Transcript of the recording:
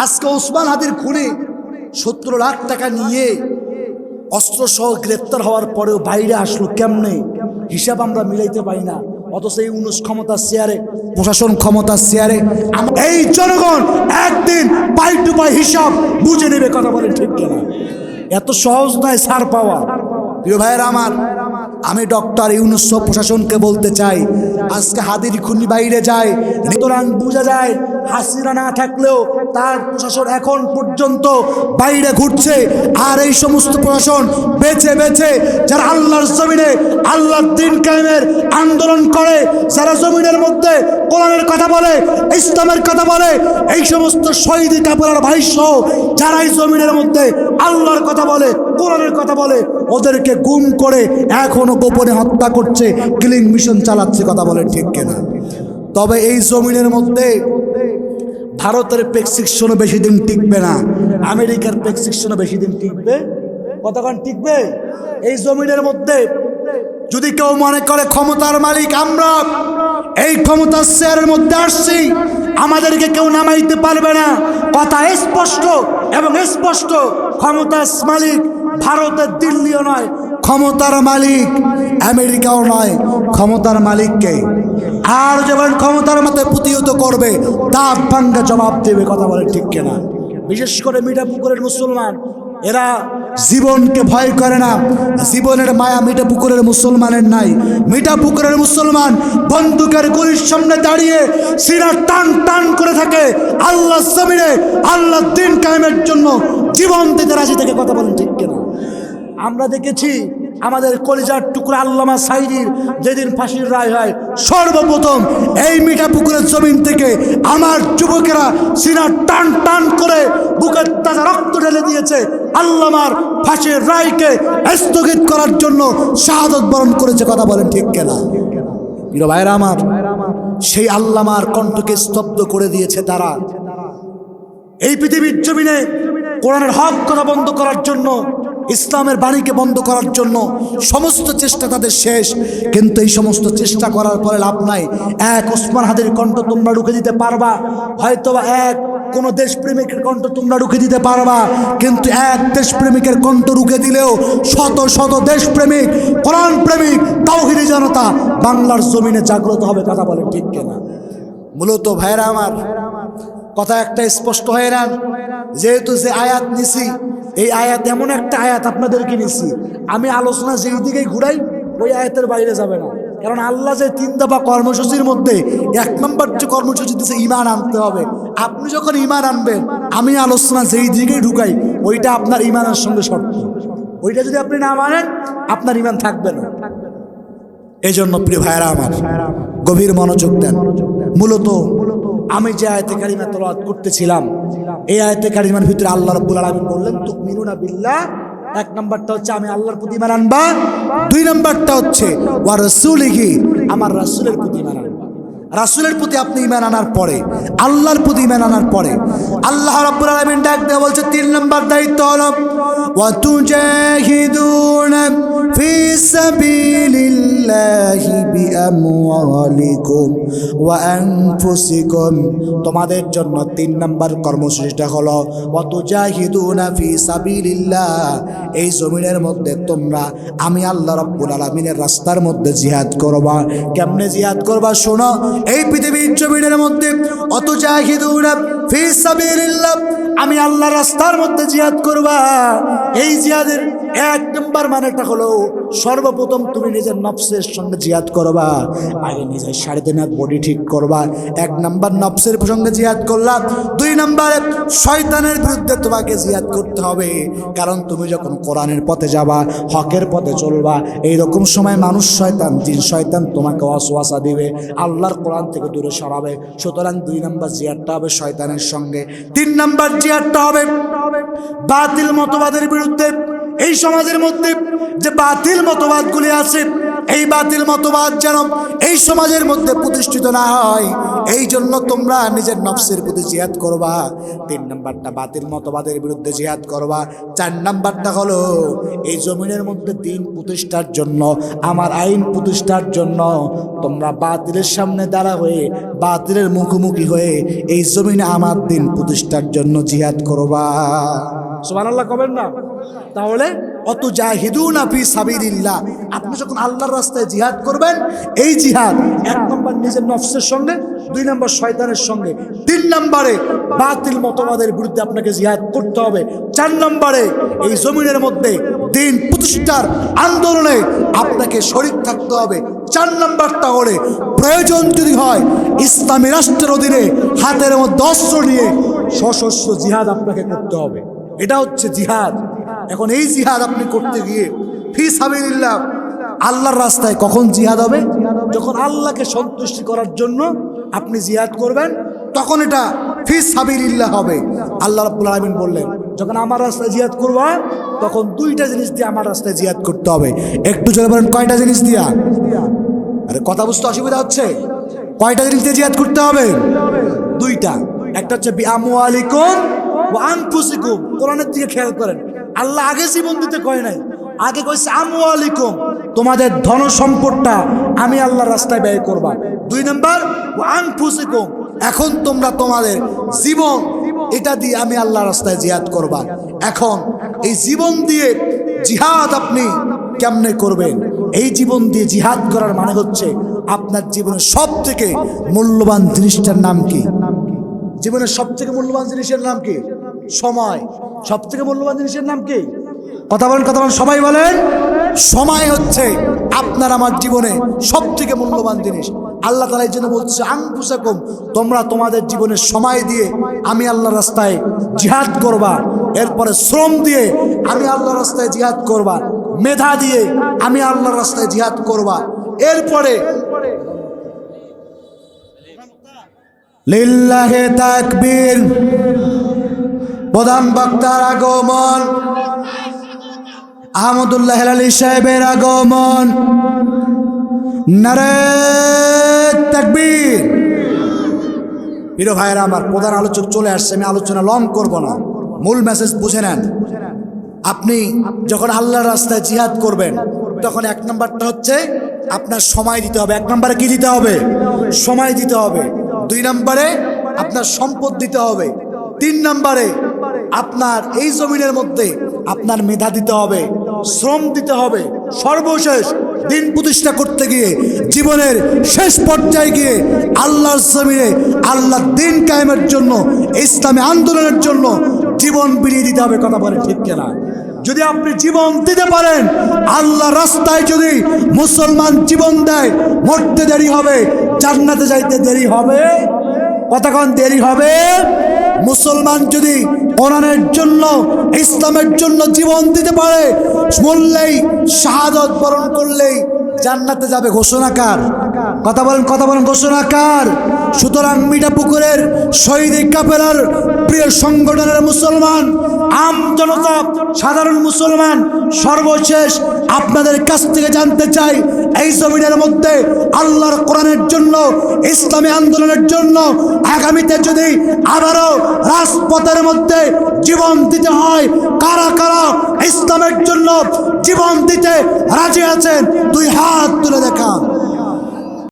আজকে ওসমান হাদির খুনে 17 লাখ টাকা নিয়ে অস্ত্র সহ গ্রেফতার হওয়ার পরেও বাইরে আসলো কেমনে, হিসাব আমরা মিলাইতে পারি না। অথচ এই 19 ক্ষমতার চেয়ারে, প্রশাসন ক্ষমতার চেয়ারে, এই জনগণ একদিন পাই টু পাই হিসাব বুঝে নেবে। কথা বলেন ঠিক কিনা? এত সহজ নয় ছাড় পাওয়া। প্রিয় ভাইয়েরা আমার, আমি ডক্টর ইউনূস প্রশাসনকে বলতে চাই, আজকে হাদির খুনি বাইরে যায়, সুতরাং বোঝা যায় হাসিনা না থাকলেও তার প্রশাসন এখন পর্যন্ত বাইরে ঘুরছে। আর এই সমস্ত প্রশাসন বেছে বেছে যারা আল্লাহর জমিনে আল্লাহর দ্বীন কায়েমের আন্দোলন করে, যারা জমিনের মধ্যে কোরআনের কথা বলে, ইসলামের কথা বলে, এই সমস্ত শহীদ কাপড়ের ভাই সহ যারা এই জমিনের মধ্যে আল্লাহর কথা বলে, কোরআনের কথা বলে, ওদেরকে গুম করে এখনো গোপনে হত্যা করছে, কিলিং মিশন চালাচ্ছে। কথা বলে ঠিক কিনা? তবে এই জমিনের মধ্যে ভারতের প্রেসক্রিপশনও বেশি দিন টিকবে না, আমেরিকার প্রেসক্রিপশনও বেশি দিন টিকবে। কতক্ষণ টিকবে? এই জমিনের মধ্যে যদি কেউ মনে করে ক্ষমতার মালিক আমরা, এই ক্ষমতার চেয়ারের মধ্যে আসছি, আমাদেরকে কেউ নামাইতে পারবে না, কথা স্পষ্ট এবং স্পষ্ট। ক্ষমতার মালিক ভারতের দিল্লিও নয়, ক্ষমতার মালিক আমেরিকাও নয়, ক্ষমতার মালিককে। আর যখন ক্ষমতার মতে প্রতিহত করবে, দাঁত ভাঙ্গা জবাব দেবে। কথা বলে ঠিক কিনা? বিশেষ করে মিঠাপুকুরের মুসলমান, এরা জীবনকে ভয় করে না, জীবনের মায়া মিঠাপুকুরের মুসলমানের নাই। মিঠাপুকুরের মুসলমান বন্দুকের গুলির সামনে দাঁড়িয়ে সিনা টান টান করে থাকে, আল্লাহ জমিনে আল্লাহ দ্বীন কায়েমের জন্য জীবন দিতে রাজি থেকে। কথা বলেন ঠিক কিনা? আমরা দেখেছি আমাদের কলিজার টুকরা আল্লামা সাঈদীর যেদিন ফাঁসির রায় হয়, সর্বপ্রথম এই মিঠাপুকুরের জমিন থেকে আমার যুবকেরা সিনা টান টান করে বুকের তাজা রক্ত ঢেলে দিয়েছে, আল্লামার ফাঁসির রায়কে স্থগিত করার জন্য শাহাদত বরণ করেছে। কথা বলেন ঠিক কিনা? প্রিয় ভাইরা আমার, সেই আল্লামার কণ্ঠকে স্তব্ধ করে দিয়েছে তারা। এই পৃথিবীর জমিনে কোরআনের হক কথা বন্ধ করার জন্য, ইসলামের বাণীকে বন্ধ করার জন্য সমস্ত চেষ্টা তাদের শেষ। কিন্তু এই সমস্ত চেষ্টা করার পরে লাভ নাই। এক ওসমান হাদির কণ্ঠ তোমরা রুখে দিতে পারবা, হয়তোবা এক কোন দেশপ্রেমিকের কণ্ঠ তোমরা রুখে দিতে পারবা, কিন্তু এক দেশপ্রেমিকের কণ্ঠ রুখে দিলেও শত শত দেশপ্রেমিক, কোরআন প্রেমিক, তাওহীদি জনতা বাংলার জমিনে জাগ্রত হবে। কথা বলেন ঠিক কিনা? মূলত ভাইরা আমার, কথা একটা স্পষ্ট হয়ে না, যেহেতু যে আয়াত নিছি, এই আয়াত এমন একটা আয়াত আপনাদেরকে নিছি, আমি আলোচনা যেই দিকেই ঘুরাই ওই আয়াতের বাইরে যাবে না। কারণ আল্লাহ যে 3 দফা কর্মসূচির মধ্যে 1 নম্বর যে কর্মসূচি দিচ্ছে ঈমান আনতে হবে। আপনি যখন ঈমান আনবেন, আমি আলোচনা যেই দিকেই ঢুকাই ওইটা আপনার ঈমানের সঙ্গে শর্ত। ওইটা যদি আপনি না মানেন, আপনার ঈমান থাকবে না। এই জন্য প্রিয় ভাইরা আমার, গভীর মনোযোগ দেন। মূলত আমি যে আয়াতে কারিমা তেলাওয়াত করতেছিলাম, এই আয়াতে কারিমার ভিতরে আল্লাহ রাব্বুল আলামিন বললেন তুমিনুনা বিল্লাহ। 1 নম্বরটা হচ্ছে আমি আল্লাহর প্রতি ঈমান আনবা, 2 নম্বরটা হচ্ছে ওয়া রাসূলিহি, আমার রাসূলের প্রতি ঈমান আনবা। রাসূলের প্রতি আপনি ঈমান আনার পরে, আল্লাহর প্রতি ঈমান আনার পরে আল্লাহ রাব্বুল আলামিন ডাক দেয়া বলছে 3 নম্বর দায়িত্ব হলো ওয়া তুজাহিদুনা ফি সাবিলিল্লাহি বিআমওয়ালিকুম ওয়া আনফুসিকুম। তোমাদের জন্য 3 নম্বর কর্মসূচিটা হলো ওয়া তুজাহিদুনা ফি সাবিলিল্লাহ। এই জমিনের মধ্যে তোমরা আমি আল্লাহ রাব্বুল আলামিনের রাস্তার মধ্যে জিহাদ করবা। কেমনে জিহাদ করবা শোনো। এই পৃথিবীর জমিনের মধ্যে অতুজাহিদুনা ফি সাবিলিল্লাহ, আমি আল্লাহর রাস্তার মধ্যে জিহাদ করবা। এই জিহাদের 1 নম্বর মানেটা হলো সর্বপ্রথম তুমি নিজের নফসের সঙ্গে জিহাদ করবা। আগে নিজের শারীরিক বডি ঠিক করবা। 1 নম্বর নফসের সঙ্গে জিহাদ করলা। 2 নম্বরে শয়তানের বিরুদ্ধে তোমাকে জিহাদ করতে হবে। কারণ তুমি যখন কোরআনের পথে যাবা, হকের পথে চলবা, এইরকম সময় মানুষ শয়তান, জিন শয়তান তোমাকে ওয়াসওয়াসা দিবে, আল্লাহর কোরআন থেকে দূরে সরাবে। সুতরাং 2 নম্বর জিহাদটা হবে শয়তানের সঙ্গে। 3 নম্বর জিহাদটা হবে বাতিল মতবাদের বিরুদ্ধে। এই সমাজের মধ্যে যে বাতিল মতবাদগুলি আছে, এই বাতিল মতবাদ যেন এই সমাজের মধ্যে প্রতিষ্ঠিত না হয়, এই জন্য তোমরা নিজের নফসের প্রতি জিহাদ করবা। 3 নাম্বারটা বাতিল মতবাদের বিরুদ্ধে জিহাদ করবা। 4 নাম্বারটা হলো এই জমিনের মধ্যে দিন প্রতিষ্ঠার জন্য, আমার আইন প্রতিষ্ঠার জন্য তোমরা বাতিলের সামনে দাঁড়া হয়ে, বাতিলের মুখোমুখি হয়ে এই জমিনে আমার দিন প্রতিষ্ঠার জন্য জিহাদ করবা। সুবহানাল্লাহ কবেন না? তাহলে অত জাহিদুনা ফি সাবিলিল্লাহ, আপনি যখন আল্লাহর রাস্তায় জিহাদ করবেন, এই জিহাদ 1 নম্বর নিজের নফসের সঙ্গে, 2 নম্বর শয়তানের সঙ্গে, 3 নম্বরে বাতিল মতবাদের বিরুদ্ধে আপনাকে জিহাদ করতে হবে, 4 নম্বরে এই জমিনের মধ্যে দিন প্রতিষ্ঠার আন্দোলনে আপনাকে শরীক থাকতে হবে। 4 নম্বরটা হলে প্রয়োজন যদি হয় ইসলামী রাষ্ট্রের অধীনে হাতের মধ্যে অস্ত্র নিয়ে সশস্ত্র জিহাদ আপনাকে করতে হবে। এটা হচ্ছে জিহাদ। এখন এই জিহাদ আপনি করতে গিয়ে ফি সাবিলিল্লাহ, আল্লাহর রাস্তায় কখন জিহাদ হবে? যখন আল্লাহকে সন্তুষ্টি করার জন্য আপনি জিহাদ করবেন, তখন এটা ফি সাবিলিল্লাহ হবে। আল্লাহ রাব্বুল আলামিন বললেন, যখন আমার রাস্তায় জিহাদ করবা তখন 2টা জিনিস দিয়ে আমার রাস্তায় জিহাদ করতে হবে। একটু জোরে বলেন, কয়টা জিনিস দিয়া? আরে কথা বুঝতে অসুবিধা হচ্ছে? কয়টা জিনিস দিয়ে জিহাদ করতে হবে? 2টা। একটা হচ্ছে বিআমওয়ালিকুম ওয়া আনফুসিকুম। কোরআনের দিকে খেয়াল করেন, আল্লাহ আগে জীবন দিতে কয় নাই, আগে কইছে আমওয়ালিকুম, তোমাদের ধন সম্পদটা আমি আল্লাহর রাস্তায় ব্যয় করবা। 2 নাম্বার ওয়া আনফুসিকুম, এখন তোমরা তোমাদের জীবন এটা দিয়ে আমি আল্লাহর রাস্তায় জিহাদ করবা। এখন এই জীবন দিয়ে জিহাদ আপনি কেমনে করবেন? এই জীবন দিয়ে জিহাদ করার মানে হচ্ছে আপনার জীবনের সবথেকে মূল্যবান জিনিসটার নাম কি? জীবনের সবথেকে মূল্যবান জিনিসের নাম কি? সময়। সবথেকে মূল্যবান জিনিসের নাম কি? কথা বলেন, কথা বলেন, সবাই বলেন। সময় হচ্ছে আপনার আমার জীবনে সবথেকে মূল্যবান জিনিস। আল্লাহ তাআলা এই জন্য বলছে আনফুসাকুম, তোমরা তোমাদের জীবনের সময় দিয়ে আমি আল্লাহর রাস্তায় জিহাদ করবা। এরপরে শ্রম দিয়ে আমি আল্লাহর রাস্তায় জিহাদ করবা। মেধা দিয়ে আমি আল্লাহর রাস্তায় জিহাদ করবা। এরপরে লিল্লাহে তাকবীর, প্রধান বক্তার আগমন, আহমদুল্লাহ হেলালী সাহেবের আগমন, নারে তাকবীর। প্রিয় ভাইয়েরা আমার, প্রধান আলোচক চলে আসছে, আমি আলোচনা লং করব না, মূল মেসেজ বুঝে নেন। আপনি যখন আল্লাহর রাস্তায় জিহাদ করবেন, তখন 1 নম্বরটা হচ্ছে আপনার সময় দিতে হবে। 1 নম্বরে কি দিতে হবে? সময় দিতে হবে। 2 নম্বরে আপনার সম্পদ দিতে হবে। 3 নম্বরে আপনার এই জমিনের মধ্যে আপনার মেধা দিতে হবে, শ্রম দিতে হবে। সর্বশেষ দিন প্রতিষ্ঠা করতে গিয়ে জীবনের শেষ পর্যায়ে গিয়ে আল্লাহর জমিনে আল্লাহর দিন কায়েমের জন্য, ইসলামী আন্দোলনের জন্য জীবন বিলিয়ে দিতে হবে। কথা বলে ঠিক কিনা? যদি আপনি জীবন দিতে পারেন, আল্লাহ রাস্তায় যদি মুসলমান জীবন দেয়, মরতে দেরি হবে, জান্নাতে যাইতে দেরি হবে। কতক্ষণ দেরি হবে? মুসলমান যদি কোরআনের জন্য, ইসলামের জন্য জীবন দিতে পারে, মরলেই, শাহাদত বরণ করলেই জান্নাতে যাবে। ঘোষণাকার, কথা বলেন, কথা বলেন, ঘোষণাকার। সুতরাং মিঠাপুকুরের শহীদ কাফেলার প্রিয় সংগঠনের মুসলমান, আম জনতা, সাধারণ মুসলমান, সর্বশেষ আপনাদের কাছ থেকে জানতে চাই, এই জমিনের মধ্যে আল্লাহর কোরআনের জন্য, ইসলামী আন্দোলনের জন্য আগামীতে যদি আবারও রাজপথের মধ্যে জীবন দিতে হয়, কারা কারা ইসলামের জন্য জীবন দিতে রাজি আছেন? 2 হাত তুলে দেখান।